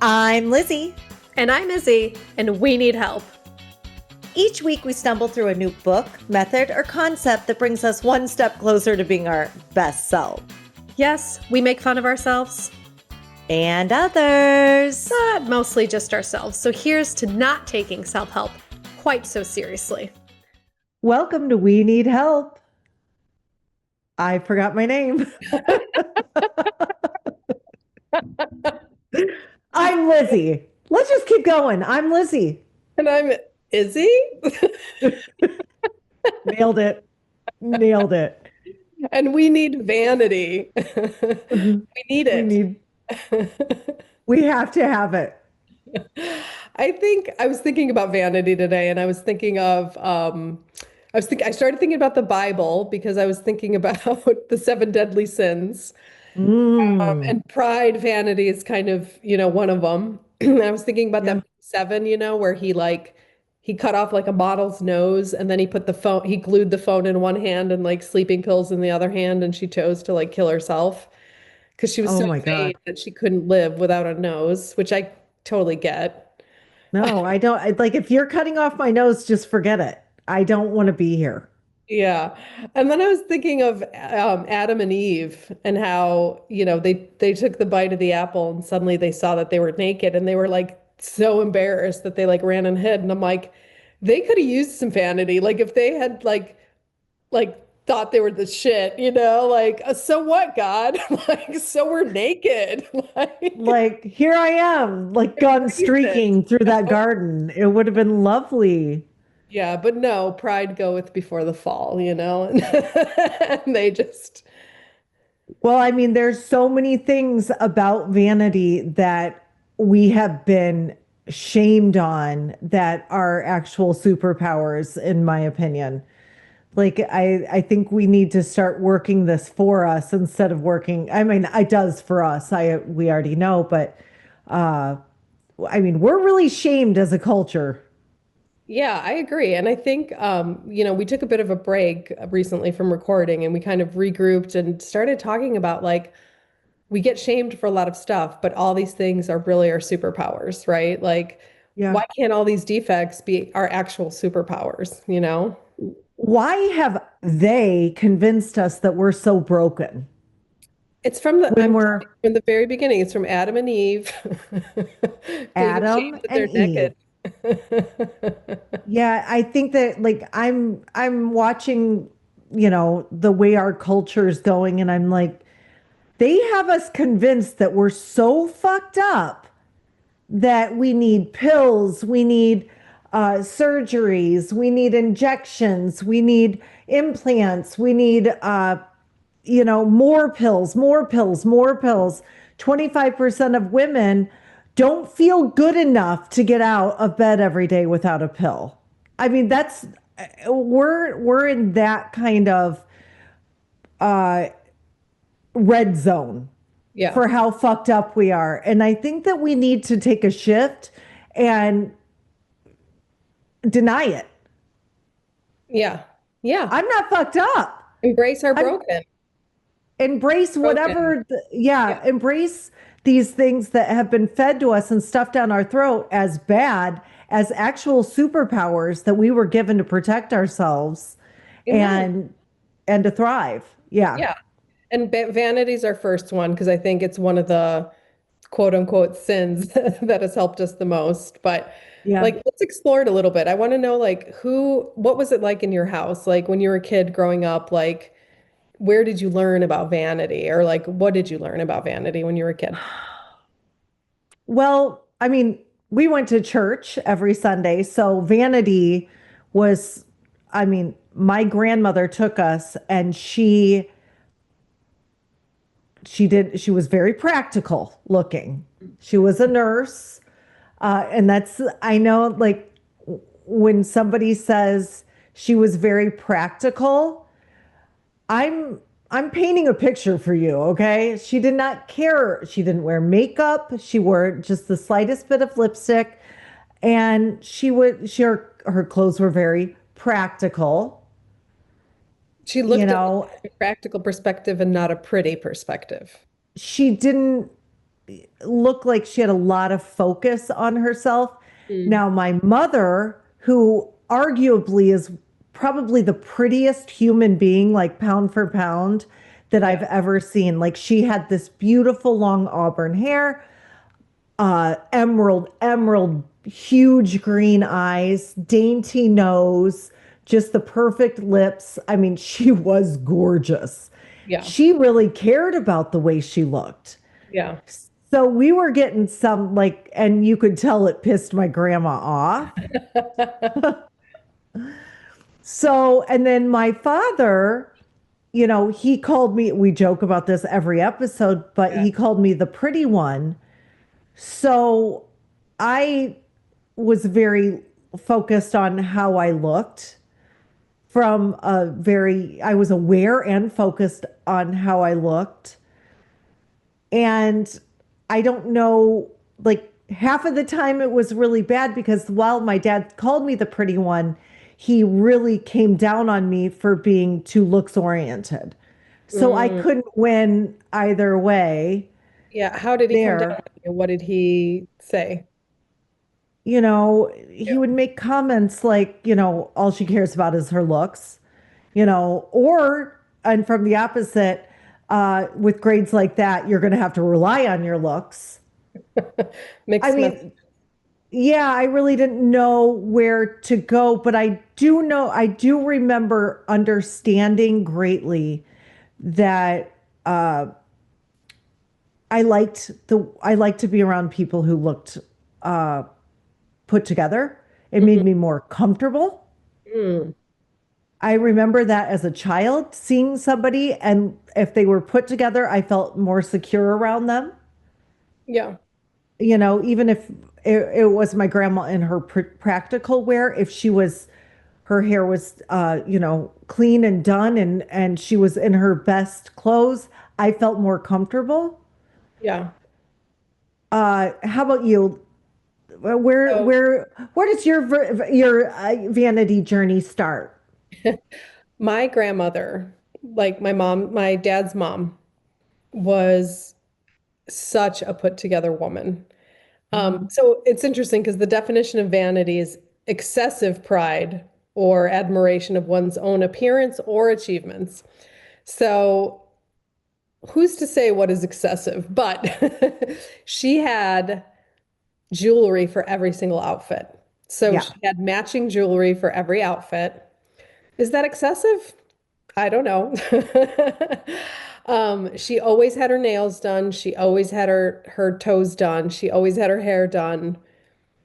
I'm Lizzy. And I'm Izzy, and we need help. Each week we stumble through a new book, method, or concept that brings us one step closer to being our best self. Yes, we make fun of ourselves. And others. But mostly just ourselves. So here's to not taking self-help quite so seriously. Welcome to We Need Help. I forgot my name. I'm Lizzy. Let's just keep going. I'm Lizzy. And I'm Izzy. Nailed it. Nailed it. And we need vanity. We need it. We have to have it. I was thinking about vanity today, and I was thinking of I started thinking about the Bible because I was thinking about the seven deadly sins. And pride, vanity is kind of, one of them. I was thinking about that seven, where he cut off like a model's nose and then he glued the phone in one hand and like sleeping pills in the other hand, and she chose to like kill herself because she was so vain that she couldn't live without a nose, which I totally get. No, I don't. Like, if you're cutting off my nose, just forget it. I don't want to be here. Yeah. And then I was thinking of Adam and Eve and how, they took the bite of the apple and suddenly they saw that they were naked and they were like so embarrassed that they like ran and hid. And I'm like, they could have used some vanity. Like if they had like thought they were the shit, like, so what, God? Like, so we're naked. Like, here I am, like gone streaking through that garden. It would have been lovely. Yeah, but no, pride goeth before the fall, and they just. Well, I mean, there's so many things about vanity that we have been shamed on that are actual superpowers, in my opinion. Like, I think we need to start working this for us instead of working. I mean, it does for us. We already know, but I mean, we're really shamed as a culture. Yeah, I agree. And I think, we took a bit of a break recently from recording and we kind of regrouped and started talking about like, we get shamed for a lot of stuff, but all these things are really our superpowers, right? Like, Yeah. why can't all these defects be our actual superpowers? Why have they convinced us that we're so broken It's from when we're from the very beginning. It's from Adam and Eve being Adam ashamed that and they're Eve? naked. Yeah, I think that, like, I'm watching, the way our culture is going, and I'm like, they have us convinced that we're so fucked up that we need pills, we need surgeries, we need injections, we need implants, we need more pills, more pills, more pills. 25% of women don't feel good enough to get out of bed every day without a pill. I mean, we're in that kind of red zone Yeah. for how fucked up we are. And I think that we need to take a shift and deny it. Yeah. Yeah. I'm not fucked up. Embrace our broken. Embrace whatever, Yeah. embrace these things that have been fed to us and stuffed down our throat as bad, as actual superpowers that we were given to protect ourselves and to thrive. Yeah. Yeah. And vanity's our first one because I think it's one of the quote unquote sins that has helped us the most. But Yeah. like, let's explore it a little bit. I want to know, like, what was it like in your house? Like when you were a kid growing up, like, where did you learn about vanity? Or like, what did you learn about vanity when you were a kid? Well, I mean, we went to church every Sunday, so vanity was, I mean, my grandmother took us and she was very practical looking. She was a nurse. And I know, like, when somebody says she was very practical, I'm painting a picture for you, okay? She did not care. She didn't wear makeup. She wore just the slightest bit of lipstick, and her clothes were very practical. She You looked at it know, from a practical perspective and not a pretty perspective. she didn't. looked like she had a lot of focus on herself. Mm. Now, my mother, who arguably is probably the prettiest human being, like pound for pound, that Yeah. I've ever seen. Like she had this beautiful long auburn hair, emerald, huge green eyes, dainty nose, just the perfect lips. I mean, she was gorgeous. Yeah. She really cared about the way she looked. Yeah. So we were getting some like, and you could tell it pissed my grandma off. So, and then my father, he called me, we joke about this every episode, but Yeah. he called me the pretty one. So I was very focused on how I looked I was aware and focused on how I looked. And I don't know, like half of the time it was really bad because while my dad called me the pretty one, he really came down on me for being too looks oriented. So I Mm. couldn't win either way Yeah. How did he come down there. on you? What did he say? He would make comments like, all she cares about is her looks, and from the opposite, with grades like that, you're going to have to rely on your looks. I Mixed message. mean, yeah, I really didn't know where to go, but I do remember understanding greatly that I liked to be around people who looked put together. It made Mhm. me more comfortable. Mm. I remember that as a child, seeing somebody, and if they were put together, I felt more secure around them. Yeah. Even if it was my grandma in her practical wear, if her hair was, clean and done, and she was in her best clothes, I felt more comfortable. Yeah. How about you? Where, So where, where does your vanity journey start? my grandmother, like my mom, my dad's mom, was such a put together woman. So it's interesting because the definition of vanity is excessive pride or admiration of one's own appearance or achievements. So who's to say what is excessive? But she had jewelry for every single outfit. So Yeah. she had matching jewelry for every outfit. Is that excessive? I don't know. She always had her nails done. She always had her toes done. She always had her hair done.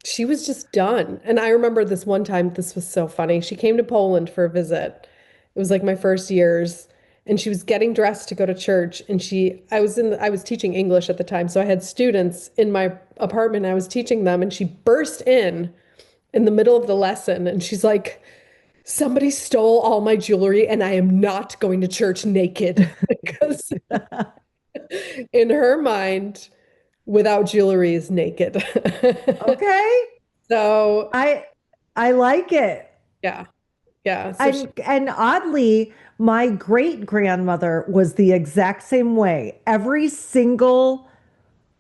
She was just done. And I remember this one time, this was so funny. She came to Poland for a visit. It was like my first years, and she was getting dressed to go to church. And I was teaching English at the time, so I had students in my apartment. I was teaching them, and she burst in the middle of the lesson, and she's like, somebody stole all my jewelry, and I am not going to church naked because in her mind, without jewelry is naked. Okay. So I I like it. yeah, yeah. So she, And oddly, my great grandmother was the exact same way. Every single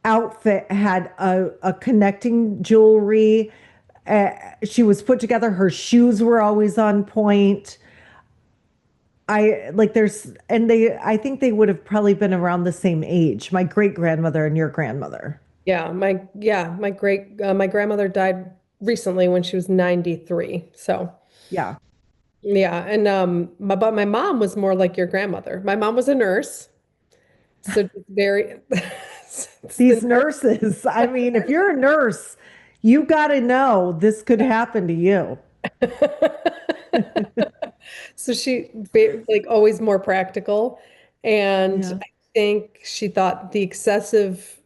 outfit had a connecting jewelry. She was put together. Her shoes were always on point. I like there's and they I think they would have probably been around the same age, my great grandmother and your grandmother. my grandmother died recently when she was 93. So Yeah. yeah, and but my mom was more like your grandmother. My mom was a nurse, so just very it's the These nurses, I mean, if you're a nurse, you got to know this could happen to you. So like always more practical. And Yeah. I think she thought the excessive,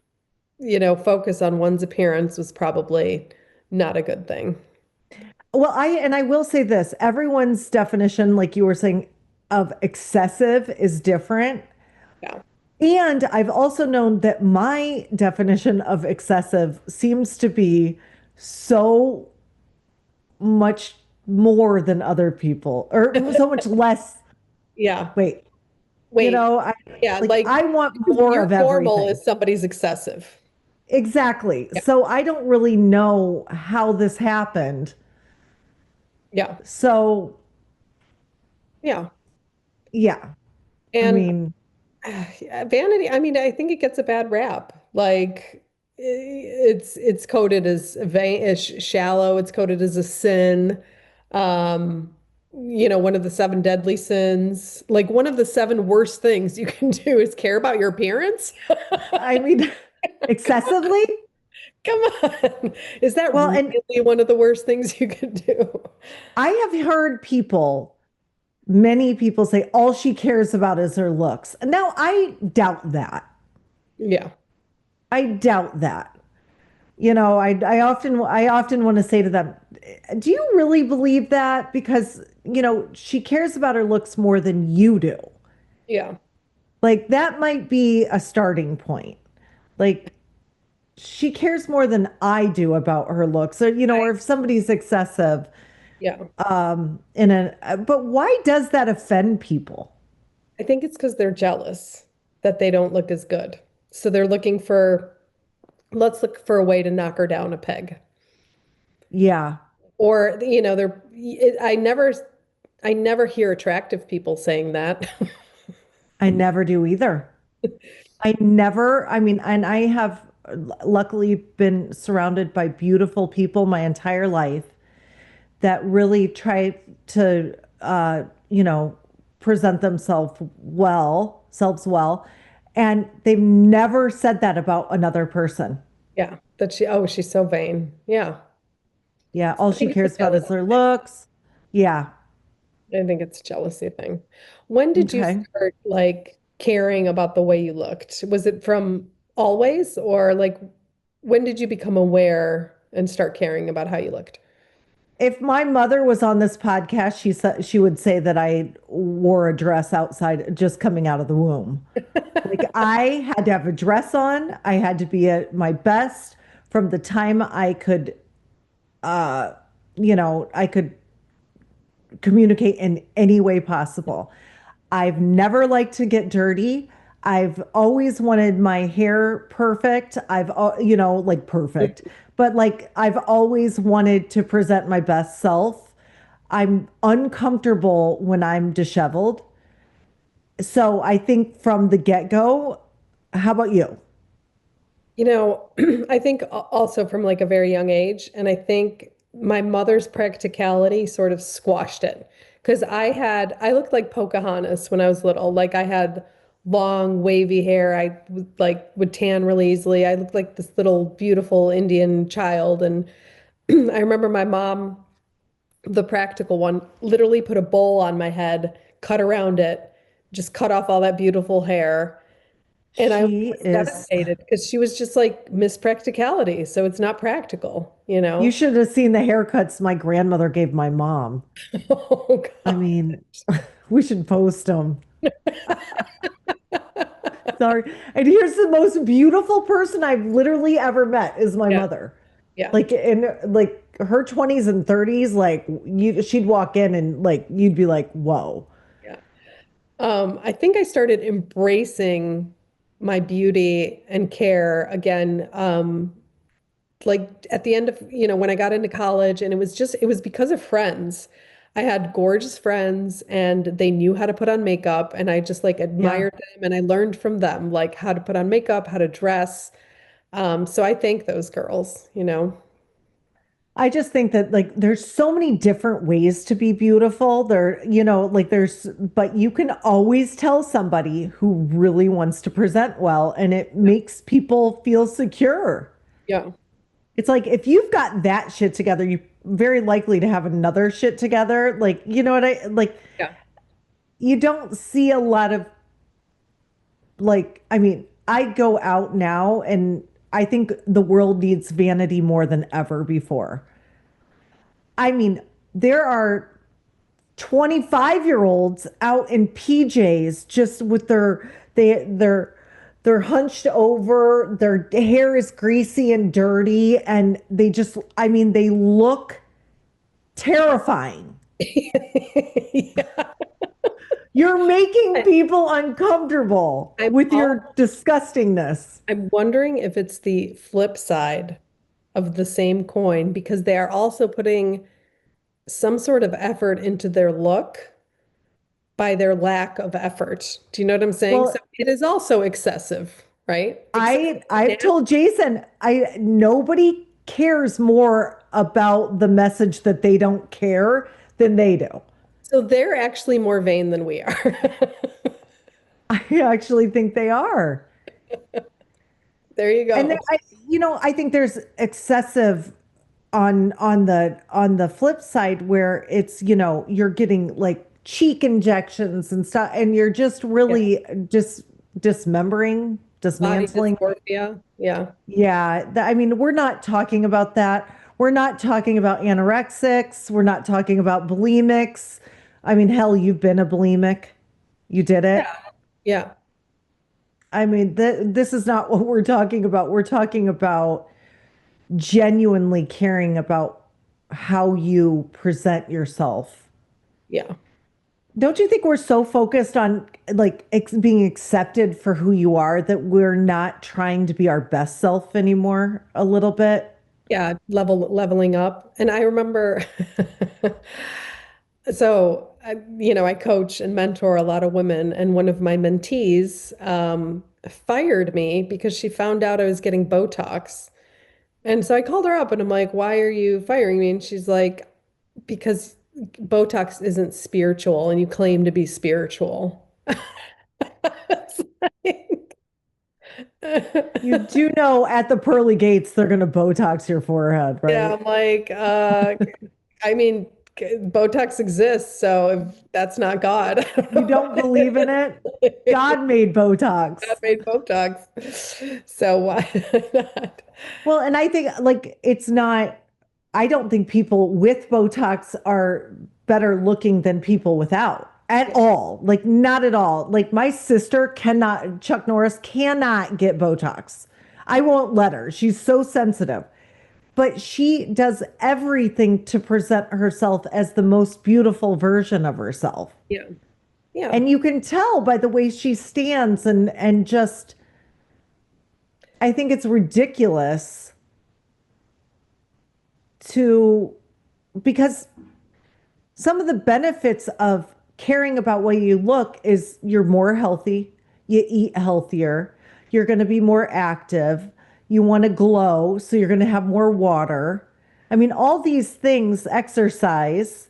focus on one's appearance was probably not a good thing. Well, I will say this, everyone's definition, like you were saying, of excessive is different. Yeah. And I've also known that my definition of excessive seems to be so much more than other people, or so much less. Yeah. Wait, Wait. I Yeah, like like I want more your of normal everything. is somebody's excessive. Exactly. Yeah. So I don't really know how this happened. Yeah. So Yeah. yeah, I And mean, vanity, I mean, I think it gets a bad rap. Like it's coded as vain, as shallow. It's coded as a sin. Um, one of the seven deadly sins. Like one of the seven worst things you can do is care about your appearance. I mean, excessively. Come on. Is that Well, and really one of the worst things you can do? I have heard many people say all she cares about is her looks. And now I doubt that. Yeah. I doubt that. I often want to say to them, do you really believe that? Because, she cares about her looks more than you do. Yeah. Like that might be a starting point. Like she cares more than I do about her looks. So, or if somebody's excessive, Yeah. but why does that offend people? I think it's because they're jealous that they don't look as good. So they're looking for, let's look for a way to knock her down a peg. Yeah, Or, I never hear attractive people saying that. I never do either. I mean, and I have luckily been surrounded by beautiful people my entire life that really try to, present selves well. And they've never said that about another person. Yeah, she's so vain. Yeah. Yeah, all I she think it's cares a about is jealousy their thing. looks. Yeah. I think it's a jealousy thing. When did you Okay. start like caring about the way you looked? Was it from always, or like when did you become aware and start caring about how you looked? If my mother was on this podcast, she would say that I wore a dress outside just coming out of the womb. Like I had to have a dress on. I had to be at my best from the time I could, I could communicate in any way possible. I've never liked to get dirty. I've always wanted my hair perfect. Like perfect, but like I've always wanted to present my best self. I'm uncomfortable when I'm disheveled. So I think from the get-go, how about you? I think also from like a very young age, and I think my mother's practicality sort of squashed it because I looked like Pocahontas when I was little. Like I had long wavy hair. Would tan really easily. I looked like this little beautiful Indian child, and I remember my mom, the practical one, literally put a bowl on my head, cut around it, just cut off all that beautiful hair. And I She was is, devastated because she was just like Miss Practicality. So it's not practical, you you know? should have seen the haircuts my grandmother gave my mom. Oh I God. mean, we should post them. Sorry. And here's the most beautiful person I've literally ever met is my Yeah. mother. Yeah. Like in like her 20s and 30s, like she'd walk in and like you'd be like, whoa. Yeah. I think I started embracing my beauty and care again. Like at the end of, when I got into college, and it was because of friends. I had gorgeous friends and they knew how to put on makeup, and I just like Yeah. admired them and I learned from them like how to put on makeup, how to dress. So I thank those girls. I just think that like there's so many different ways to be beautiful. But you can always tell somebody who really wants to present well and it makes people feel secure. Yeah. It's like if you've got that shit together, you're very likely to have another shit together. Like, you know what I like? Yeah. You don't see a lot of I mean, I go out now and I think the world needs vanity more than ever before. I mean, there are 25-year-olds out in PJs just with they're hunched over, their hair is greasy and dirty, and I mean, they look terrifying. Yeah. You're making people uncomfortable I'm with all, your disgustingness. I'm wondering if it's the flip side of the same coin because they are also putting some sort of effort into their look by their lack of effort. Do you know what I'm saying? So Well, it is also excessive, right? Excessive I've nasty. told Jason, I nobody cares more about the message that they don't care than they do. So they're actually more vain than we are. I actually think they are. There you And go. I think there's excessive on the flip side where it's, you're getting like cheek injections and stuff, and you're just Yeah. really just Body dismantling. dysmorphia. Yeah. Yeah, I mean, we're not talking about that. We're not talking about anorexics. We're not talking about bulimics. I mean, hell, you've been a bulimic. You did it. Yeah. Yeah. I mean, this is not what we're talking about. We're talking about genuinely caring about how you present yourself. Yeah. Don't you think we're so focused on like being accepted for who you are that we're not trying to be our best self anymore a little bit? Yeah. Leveling up. And I remember, so I coach and mentor a lot of women, and one of my mentees fired me because she found out I was getting Botox. And so I called her up and I'm like, why are you firing me? And she's like, because Botox isn't spiritual and you claim to be spiritual. It's like- You do know at the pearly gates they're going to Botox your forehead, Yeah, right? I'm like, I mean, Botox exists, so if that's not God, I don't You know don't believe in it? what God made God Botox. made Botox. So why not? Well, and I think like I don't think people with Botox are better looking than people without at Yeah, all. Like, not at all. Like, my sister cannot, Chuck Norris cannot get Botox. I won't let her. She's so sensitive. But she does everything to present herself as the most beautiful version of herself. yeah, yeah, And you can tell by the way she stands and just I think it's ridiculous to because some of the benefits of caring about what you look is you're more healthy, you eat healthier, you're going to be more active, you want to glow, so you're going to have more water. I mean, all these things, exercise,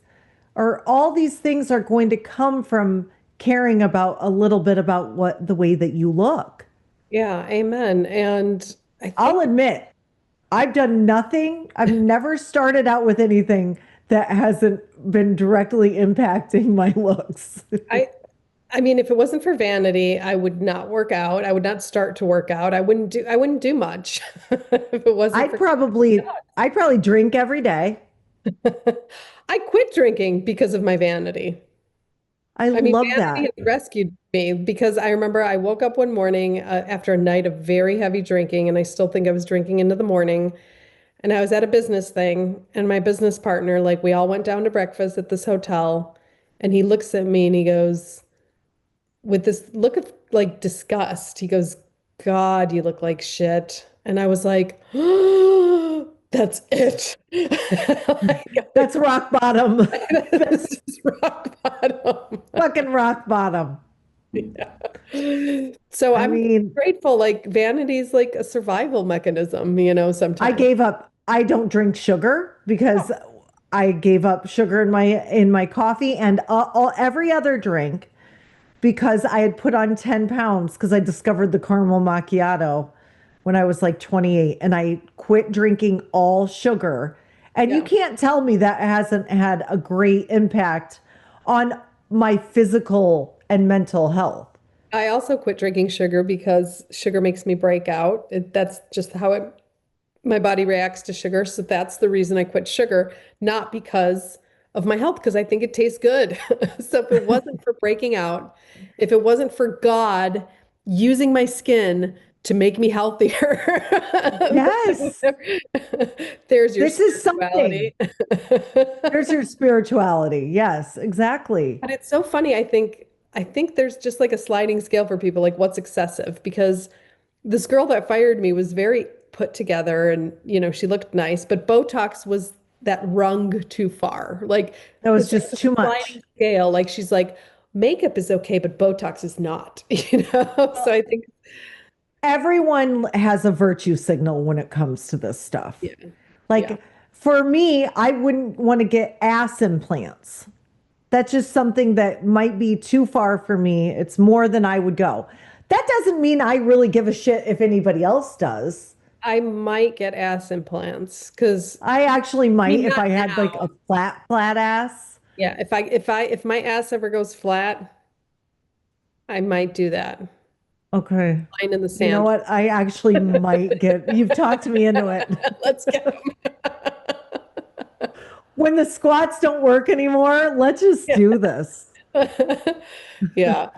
or all these things are going to come from caring about a little bit about what the way that you look. yeah, amen. And I I'll think admit, I've done nothing. I've never started out with anything that hasn't been directly impacting my looks. I I mean, if it wasn't for vanity, I would not work out. I would not start to work out. I wouldn't do much if it wasn't I'd for probably I'd probably drink every day. I quit drinking because of my vanity. I I mean, love vanity that. has rescued me because I remember I woke up one morning after a night of very heavy drinking, and I still think I was drinking into the morning. And I was at a business thing, and my business partner, like, we all went down to breakfast at this hotel, and he looks at me and he goes, with this look of like disgust, he goes, God, you look like shit. And I was like, that's it. That's rock bottom. This is rock bottom. Fucking rock bottom. Yeah. So I I'm mean, grateful. Like vanity is like a survival mechanism, I sometimes. gave up. I don't drink sugar because I gave up sugar in my coffee and every other drink because I had put on 10 pounds because I discovered the caramel macchiato when I was like 28 and I quit drinking all sugar. And you Yeah. can't tell me that hasn't had a great impact on my physical and mental health. I also quit drinking sugar because sugar makes me break out. That's just how my body reacts to sugar. So that's the reason I quit sugar, not because of my health, because I think it tastes good. So if it wasn't for breaking out, if it wasn't for God using my skin to make me healthier, Yes, there's your this is something. spirituality. There's your spirituality. Yes, exactly. But it's so funny, I think. I think there's just like a sliding scale for people, like what's excessive, because this girl that fired me was very put together and, she looked nice, but Botox was that rung too far. Like That was it's like just a too much. sliding scale. Like she's like, makeup is okay, but Botox is not, you know? So I think, Everyone has a virtue signal when it comes to this stuff. yeah, yeah. Like for me, I wouldn't want to get ass implants. That's just something that might be too far for me. It's more than I would go. That doesn't mean I really give a shit if anybody else does. I might get ass implants because I actually might if not I had like now. a flat ass. Yeah, if my ass ever goes flat, I might do that. Okay. Line in the You know sand. what? I actually might get, you've talked me into it. Let's get When the squats don't work anymore, let's just them. do this. Yeah.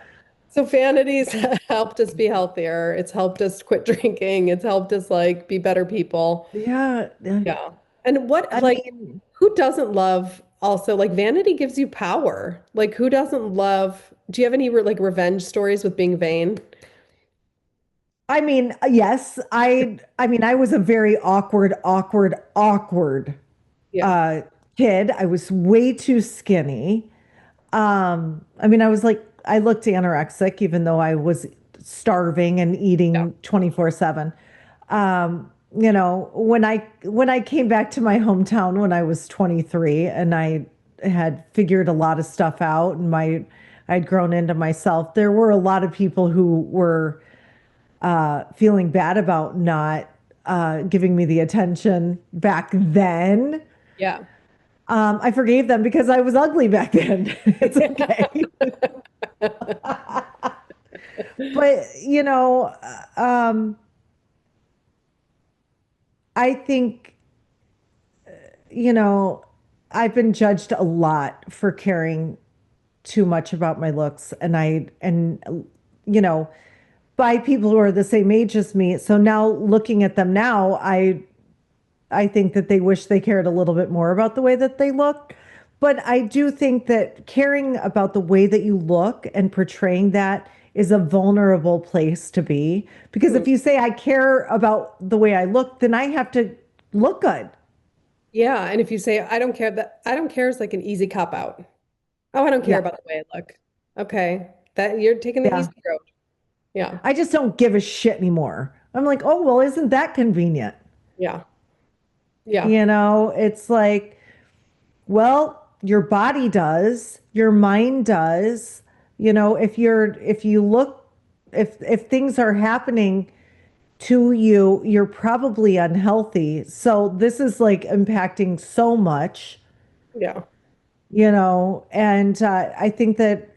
So vanity's helped us be healthier. It's helped us quit drinking. It's helped us like be better people. Yeah. Yeah. And what I like mean, who doesn't love also like vanity gives you power. Like who doesn't love, do you have any like revenge stories with being vain? yes, I was a very awkward Yeah. uh kid. I was way too skinny. I was like I looked anorexic even though I was starving and Yeah. eating 24/7. When I came back to my hometown when I was 23 and I had figured a lot of stuff out and I'd grown into myself, there were a lot of people who were feeling bad about not giving me the attention back then. Yeah. I forgave them because I was ugly back then. It's okay. But, I think, you know, I've been judged a lot for caring too much about my looks you know, by people who are the same age as me. So now looking at them now, I think that they wish they cared a little bit more about the way that they look. But I do think that caring about the way that you look and portraying that is a vulnerable place to be. Because Hmm. if you say, I care about the way I look, then I have to look good. Yeah. And if you say, I don't care, that I don't care is like an easy cop out. Oh, I don't care Yeah. about the way I look. Okay. That you're taking the Yeah. easy road. Yeah. I just don't give a shit anymore. I'm like, oh, well, isn't that convenient? Yeah. Yeah. It's like, well, your body does, your mind does. If you look, if things are happening to you, you're probably unhealthy. So this is like impacting so much, Yeah. and I think that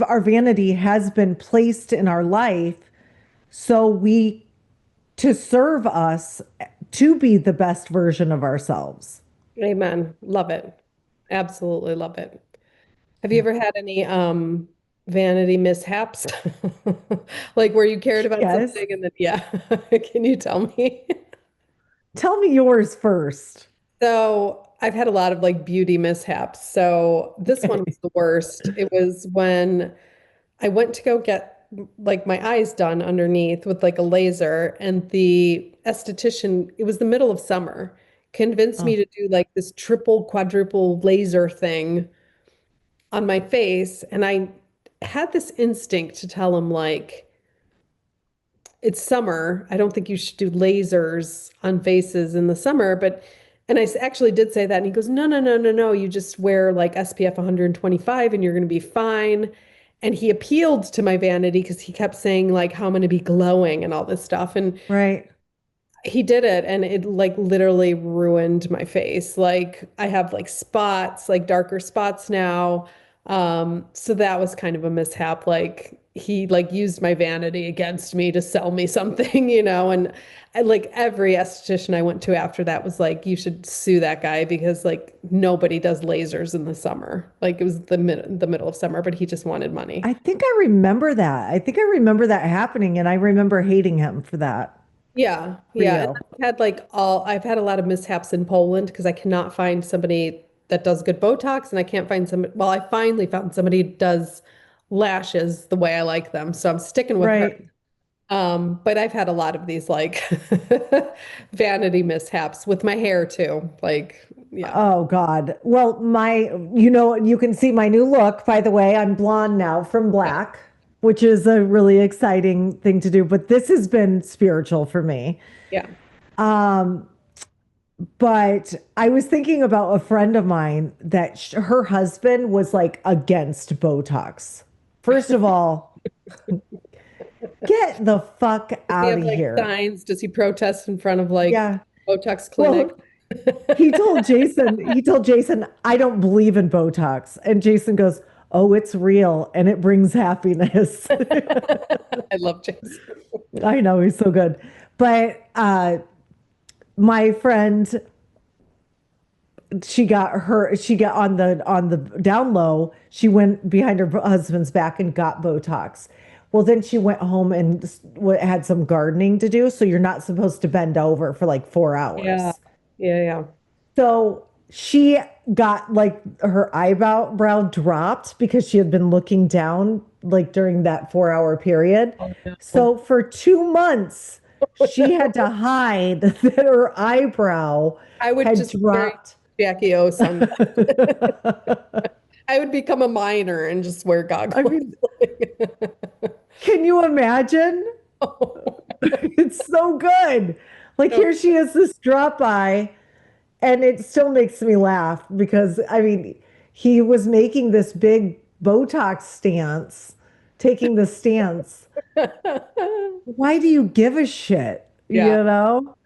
our vanity has been placed in our life so to serve us to be the best version of ourselves. Amen. Love it. Absolutely love it. Have you ever had any vanity mishaps? Like where you cared about Yes. something and then yeah. Can you tell me? Tell me yours first. So I've had a lot of like beauty mishaps. So this one Okay. was the worst. It was when I went to go get like my eyes done underneath with like a laser, and the esthetician, it was the middle of summer, convinced me Oh, to do like this triple, quadruple laser thing on my face. And I had this instinct to tell him, like, it's summer. I don't think you should do lasers on faces in the summer. And actually did say that. And he goes, no, no, no, no, no. You just wear like SPF 125 and you're going to be fine. And he appealed to my vanity because he kept saying, like, how I'm going to be glowing and all this stuff. And right. he did it, and it like literally ruined my face. Like I have like spots, like darker spots now. So that was kind of a mishap. Like he like used my vanity against me to sell me something, and like every esthetician I went to after that was like, you should sue that guy because like nobody does lasers in the summer. Like it was the middle of summer, but he just wanted money. I think I remember that. I think I remember that happening, and I remember hating him for that, Yeah, for yeah. And you. I've had a lot of mishaps in Poland because I cannot find somebody that does good Botox, and I can't find some, well, I finally found somebody who does lashes the way I like them. So I'm sticking with her. Right. But I've had a lot of these like vanity mishaps with my hair too. Like, yeah. Oh God. Well, you can see my new look, by the way. I'm blonde now from Yeah. black, which is a really exciting thing to do, but this has been spiritual for me. Yeah. Um, but I was thinking about a friend of mine that her husband was like against Botox. First of all, get the fuck Does he out have of like here. signs? Does he protest in front of like Yeah. Botox clinic? Well, he told Jason, I don't believe in Botox. And Jason goes, oh, it's real and it brings happiness. I love Jason. I know he's so good. But my friend, she got on the down low, she went behind her husband's back and got Botox. Well, then she went home and had some gardening to do. So you're not supposed to bend over for like 4 hours. Yeah. Yeah. Yeah. So she got like her eyebrow dropped because she had been looking down like during that 4 hour period. Oh, no. So for 2 months, she had to hide that her eyebrow I would had just be wearing dropped. Jackie O sunglasses. I would become a miner and just wear I goggles. mean, can you imagine? It's so good. Like So, here she is, this drop eye. And it still makes me laugh because I mean, he was making this big Botox stance, taking the stance. Why do you give a shit? yeah. You know?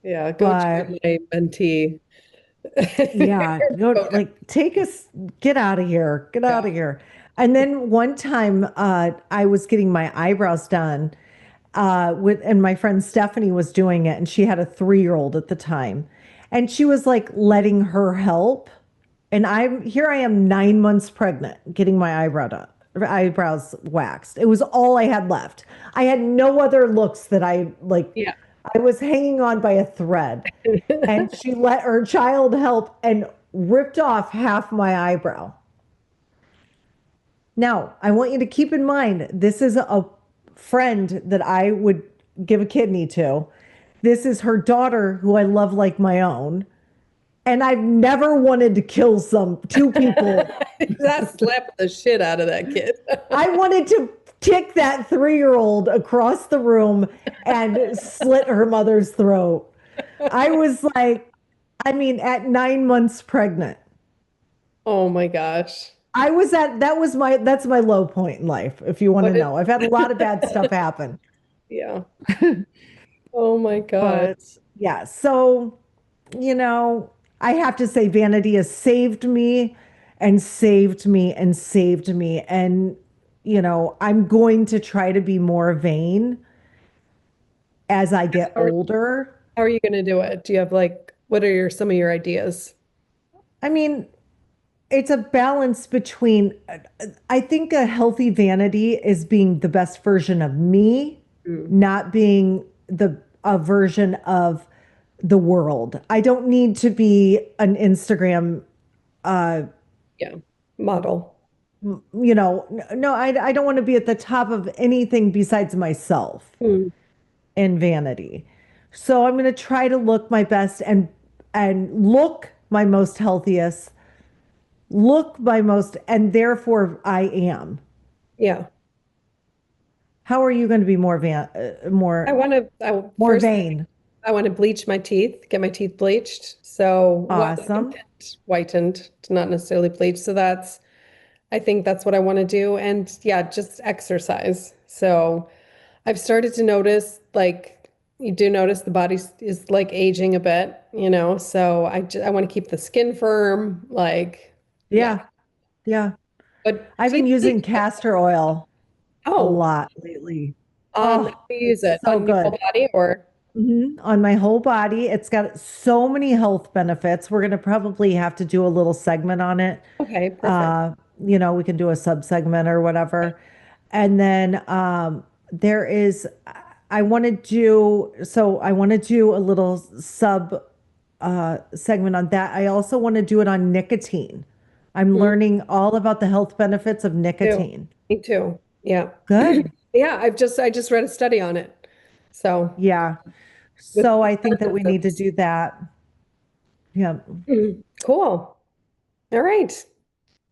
Yeah. Go But to my mentee. yeah, go Okay. like take us, get out of here, get out Yeah. of here. And then one time, I was getting my eyebrows done, and my friend Stephanie was doing it, and she had a 3-year-old at the time, and she was like letting her help, and I am 9 months pregnant, getting my eyebrows waxed. It was all I had left. I had no other looks that I like. Yeah. I was hanging on by a thread. And she let her child help and ripped off half my eyebrow. Now, I want you to keep in mind this is a friend that I would give a kidney to. This is her daughter, who I love like my own. And I've never wanted to kill two people. That slapped the shit out of that kid. I wanted to kick that 3-year-old across the room and slit her mother's throat. I was like, I mean, at 9 months pregnant. Oh my gosh. That's my low point in life, if you want to What is, know. I've had a lot of bad stuff happen. yeah. Oh my God. But yeah, so, I have to say vanity has saved me and saved me and saved me. And, I'm going to try to be more vain as I get older. How are you going to do it? Do you have like, what are some of your ideas? I mean, it's a balance between, I think a healthy vanity is being the best version of me, Mm, not being a version of the world. I don't need to be an Instagram, uh, yeah. Model. no, I don't want to be at the top of anything besides myself Mm, in vanity. So I'm going to try to look my best and look my most healthiest, look my most, and therefore I am. yeah. How are you going to be I want to, more first, vain? I want to bleach my teeth, get my teeth bleached. So Awesome. whitened, not necessarily bleached. So I think that's what I want to do. And yeah, just exercise. So I've started to notice, like, you do notice the body is like aging a bit, so I want to keep the skin firm, like, yeah. Yeah. Yeah. But I've been using castor oil a oh, lot lately. how Oh, do you use it? so On your whole good. body or? On my whole body. It's got so many health benefits. We're going to probably have to do a little segment on it. Okay, perfect. We can do a sub segment or whatever. And then there is, I want to do a little sub segment on that. I also want to do it on nicotine. I'm learning all about the health benefits of nicotine. Me too. Yeah. Good. Yeah, I just read a study on it. So Yeah. with So I think that we need to benefits. do that. Yeah. Cool. All right.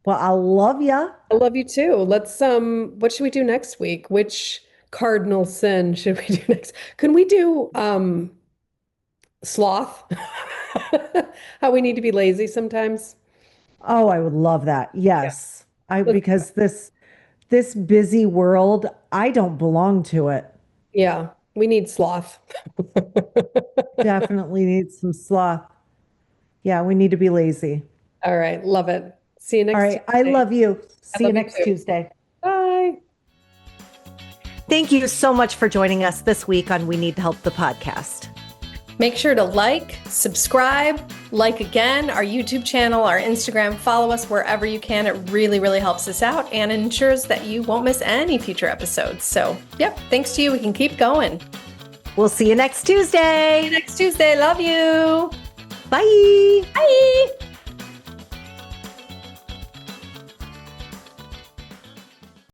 Well, I love ya. I love you too. Let's what should we do next week? Which cardinal sin should we do next? Can we do sloth? How we need to be lazy sometimes? Oh, I would love that. Yeah. Yes. Let's, Because this busy world, I don't belong to it. yeah, we need sloth. Definitely need some sloth. Yeah, we need to be lazy. All right, love it. See you All next right. I Tuesday. love you. I See you love you next too. Tuesday. Bye. Thank you so much for joining us this week on We Need Help, the podcast. Make sure to like, subscribe, like again our YouTube channel, our Instagram, follow us wherever you can. It really, really helps us out and ensures that you won't miss any future episodes. So, yep, thanks to you, we can keep going. We'll see you next Tuesday. Next Tuesday, love you. Bye. Bye.